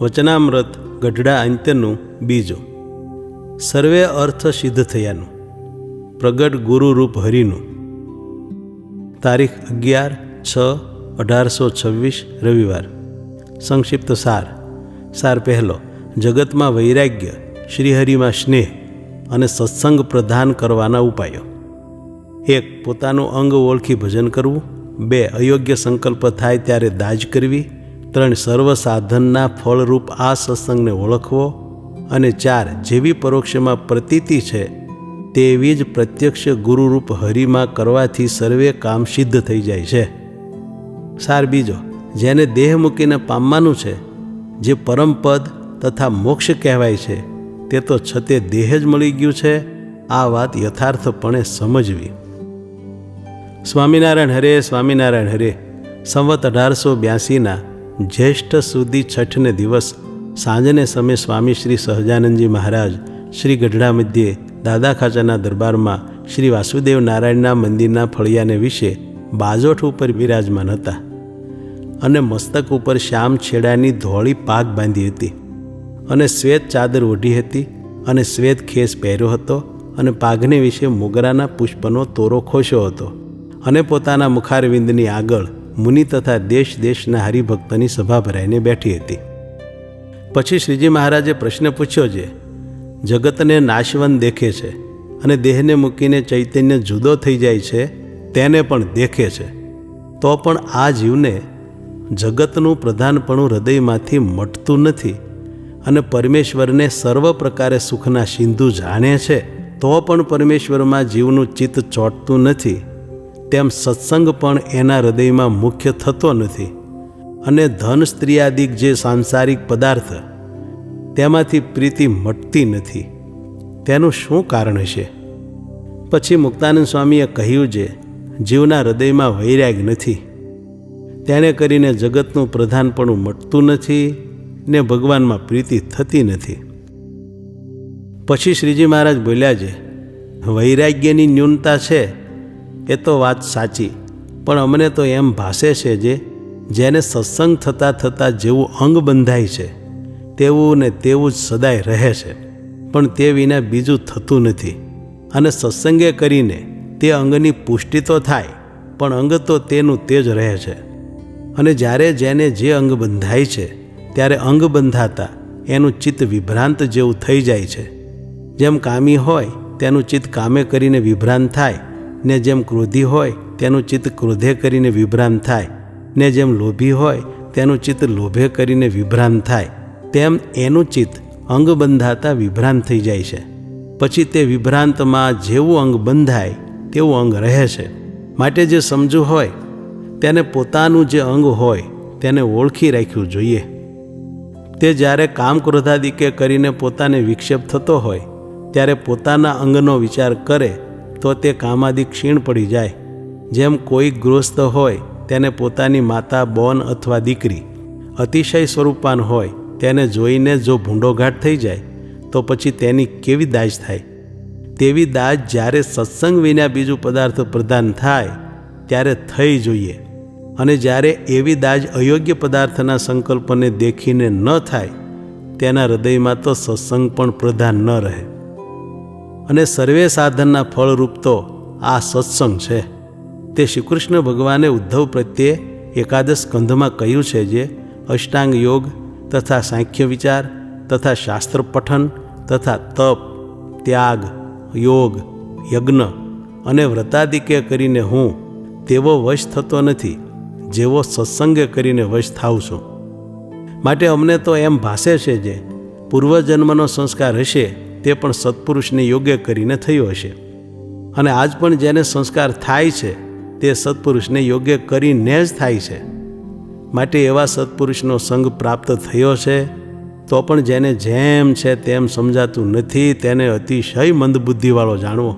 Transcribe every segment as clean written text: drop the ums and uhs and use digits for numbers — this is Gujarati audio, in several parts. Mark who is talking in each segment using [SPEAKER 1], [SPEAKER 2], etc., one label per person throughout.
[SPEAKER 1] વચનામૃત ગઢડા અંત્યનું બીજું. સર્વે અર્થ સિદ્ધ થયાનું. પ્રગટ ગુરુરૂપ હરિનું. તારીખ 11/6/1826 રવિવાર. સંક્ષિપ્ત સાર પહેલો. જગતમાં વૈરાગ્ય, શ્રીહરિમાં સ્નેહ અને સત્સંગ પ્રદાન કરવાના ઉપાયો. 1. પોતાનું અંગ ઓળખી ભજન કરવું. 2. અયોગ્ય સંકલ્પ થાય ત્યારે દાજ કરવી. 3. સર્વ સાધનના ફળરૂપ આ સત્સંગને ઓળખવો. અને 4. જેવી પરોક્ષમાં પ્રતીતિ છે તેવી જ પ્રત્યક્ષ ગુરુરૂપ હરિમાં કરવાથી સર્વે કામ સિદ્ધ થઈ જાય છે. સાર બીજો. જેને દેહ મૂકીને પામવાનું છે, જે પરમપદ તથા મોક્ષ કહેવાય છે, તે તો છતે દેહ જ મળી ગયું છે. આ વાત યથાર્થપણે સમજવી. સ્વામિનારાયણ હરે, સ્વામિનારાયણ હરે. સંવત 1882ના જ્યેષ્ઠ સુધી છઠને દિવસ સાંજને સમયે સ્વામી શ્રી સહજાનંદજી મહારાજ શ્રી ગઢડા મધ્યે દાદા ખાચાના દરબારમાં શ્રી વાસુદેવ નારાયણના મંદિરના ફળિયાને વિશે બાજોઠ ઉપર બિરાજમાન હતા અને મસ્તક ઉપર શ્યામ છેડાની ધોળી પાગ બાંધી હતી અને શ્વેત ચાદર ઓઢી હતી અને શ્વેત ખેસ પહેર્યો હતો અને પાઘને વિશે મોગરાના પુષ્પનો તોરો ખોશ્યો હતો અને પોતાના મુખારવિંદની આગળ મુનિ તથા દેશ દેશના હરિભક્તની સભા ભરાઈને બેઠી હતી. પછી શ્રીજી મહારાજે પ્રશ્ન પૂછ્યો છે, જગતને નાશવંત દેખે છે અને દેહને મૂકીને ચૈતન્ય જુદો થઈ જાય છે તેને પણ દેખે છે, તો પણ આ જીવને જગતનું પ્રધાનપણું હૃદયમાંથી મટતું નથી અને પરમેશ્વરને સર્વ પ્રકારે સુખના સિંધુ જાણે છે, તો પણ પરમેશ્વરમાં જીવનું ચિત્ત ચોંટતું નથી. તેમ સત્સંગ પણ એના હૃદયમાં મુખ્ય થતો નથી અને ધન સ્ત્રીયાદિક જે સાંસારિક પદાર્થ તેમાંથી પ્રીતિ મટતી નથી. તેનું શું કારણ હશે? પછી મુક્તાનંદ સ્વામીએ કહ્યું છે, જીવના હૃદયમાં વૈરાગ નથી, તેને કરીને જગતનું પ્રધાનપણું મટતું નથી ને ભગવાનમાં પ્રીતિ થતી નથી. પછી શ્રીજી મહારાજ બોલ્યા છે, વૈરાગ્યની ન્યૂનતા છે એ તો વાત સાચી, પણ અમને તો એમ ભાસે છે જેને સત્સંગ થતાં થતાં જેવું અંગ બંધાય છે તેવું ને તેવું જ સદાય રહે છે, પણ તે વિના બીજું થતું નથી. અને સત્સંગે કરીને તે અંગની પુષ્ટિ તો થાય, પણ અંગ તો તેનું તે જ રહે છે. અને જ્યારે જેને જે અંગ બંધાય છે ત્યારે અંગ બંધાતા એનું ચિત્ત વિભ્રાંત જેવું થઈ જાય છે. જેમ કામી હોય તેનું ચિત્ત કામે કરીને વિભ્રાંત થાય, ને જેમ ક્રોધી હોય તેનું ચિત્ત ક્રોધે કરીને વિભ્રાંત થાય, ને જેમ લોભી હોય તેનું ચિત્ત લોભે કરીને વિભ્રાંત થાય, તેમ એનું ચિત્ત અંગ બંધાતા વિભ્રાંત થઈ જાય છે. પછી તે વિભ્રાંતમાં જેવું અંગ બંધાય તેવું અંગ રહે છે. માટે જે સમજુ હોય તેને પોતાનું જે અંગ હોય તેને ઓળખી રાખ્યું જોઈએ. તે જ્યારે કામ ક્રોધાદિકે કરીને પોતાને વિક્ષેપ થતો હોય ત્યારે પોતાના અંગનો વિચાર કરે તો તે કામાદિ ક્ષીણ પડી જાય. જેમ કોઈ ગૃહસ્થ હોય તેને પોતાની માતા, બોન અથવા દીકરી અતિશય સ્વરૂપાન હોય તેને જોઈને જો ભૂંડોઘાટ થઈ જાય તો પછી તેની કેવી દાજ થાય? તેવી દાજ જ્યારે સત્સંગ વિના બીજું પદાર્થ પ્રદાન થાય ત્યારે થઈ જોઈએ. અને જ્યારે એવી દાજ અયોગ્ય પદાર્થના સંકલ્પને દેખીને ન થાય તેના હૃદયમાં તો સત્સંગ પણ પ્રધાન ન રહે. અને સર્વે સાધનના ફળરૂપ તો આ સત્સંગ છે. તે શ્રીકૃષ્ણ ભગવાને ઉદ્ધવ પ્રત્યે એકાદશ સ્કંધમાં કહ્યું છે, જે અષ્ટાંગ યોગ તથા સાંખ્ય વિચાર તથા શાસ્ત્ર પઠન તથા તપ, ત્યાગ, યોગ, યજ્ઞ અને વ્રતાદિકે કરીને હું તેવો વશ થતો નથી જેવો સત્સંગે કરીને વશ થાઉં છું. માટે અમને તો એમ ભાસે છે જે પૂર્વજન્મનો સંસ્કાર હશે તે પણ સત્પુરુષને યોગ્ય કરીને થયો હશે. અને આજ પણ જેને સંસ્કાર થાય છે તે સત્પુરુષને યોગ્ય કરીને જ થાય છે. માટે એવા સત્પુરુષનો સંગ પ્રાપ્ત થયો છે, તો પણ જેને જેમ છે તેમ સમજાતું નથી તેને અતિશય મંદબુદ્ધિવાળો જાણવો.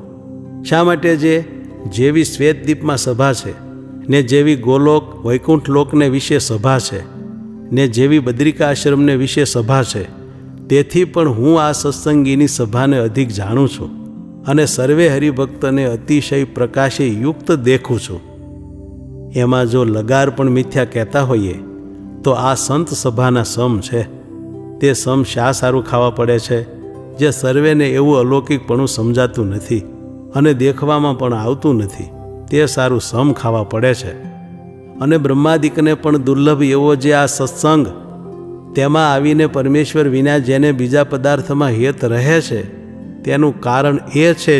[SPEAKER 1] શા માટે? જેવી શ્વેતદીપમાં સભા છે, ને જેવી ગોલોક વૈકુંઠ લોકને વિશે સભા છે, ને જેવી બદ્રિકા આશ્રમને વિશે સભા છે, તેથી પણ હું આ સત્સંગીની સભાને અધિક જાણું છું અને સર્વે હરિભક્તને અતિશય પ્રકાશે યુક્ત દેખું છું. એમાં જો લગાર પણ મિથ્યા કહેતા હોઈએ તો આ સંત સભાના સમ છે. તે સમ શા સારું ખાવા પડે છે, જે સર્વેને એવું અલૌકિકપણું સમજાતું નથી અને દેખવામાં પણ આવતું નથી, તે સારું સમ ખાવા પડે છે. અને બ્રહ્માદિકને પણ દુર્લભ એવો જે આ સત્સંગ, તેમાં આવીને પરમેશ્વર વિના જેને બીજા પદાર્થમાં હેત રહે છે, તેનું કારણ એ છે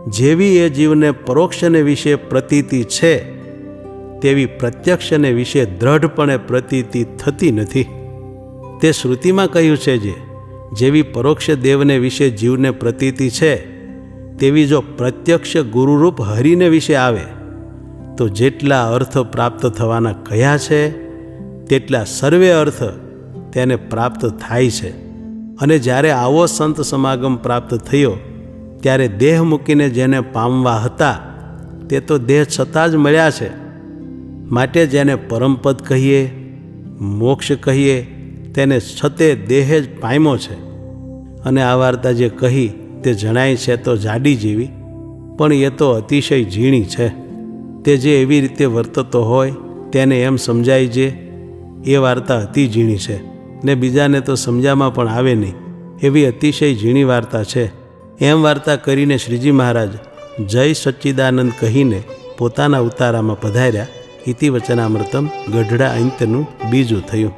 [SPEAKER 1] જેવી એ જીવને પરોક્ષને વિશે પ્રતીતિ છે, તેવી પ્રત્યક્ષને વિશે દ્રઢપણે પ્રતીતિ થતી નથી. તે શ્રુતિમાં કહ્યું છે જેવી પરોક્ષ દેવને વિશે જીવને પ્રતીતિ છે, તેવી જો પ્રત્યક્ષ ગુરુરૂપ હરિને વિશે આવે તો જેટલા અર્થ પ્રાપ્ત થવાના કયા છે તેટલા સર્વે અર્થ તેને પ્રાપ્ત થાય છે. અને જ્યારે આવો સંત સમાગમ પ્રાપ્ત થયો ત્યારે દેહ મૂકીને જેને પામવા હતા તે તો દેહ છતાં જ મળ્યા છે. માટે જેને પરમપદ કહીએ, મોક્ષ કહીએ, તેને છતે દેહ જ પામ્યો છે. અને આ વાર્તા જે કહી તે જણાય છે તો જાડી જેવી, પણ એ તો અતિશય ઝીણી છે. તે જે એવી રીતે વર્તતો હોય તેને એમ સમજાય જે એ વાર્તા અતિ ઝીણી છે ને બીજાને તો સમજામાં પણ આવે નહીં, એવી અતિશય ઝીણી વાર્તા છે. એમ વાર્તા કરીને શ્રીજી મહારાજ જય સચ્ચિદાનંદ કહીને પોતાના ઉતારામાં પધાર્યા. ઇતિ વચનામૃતમ ગઢડા અંતનું બીજું થયું.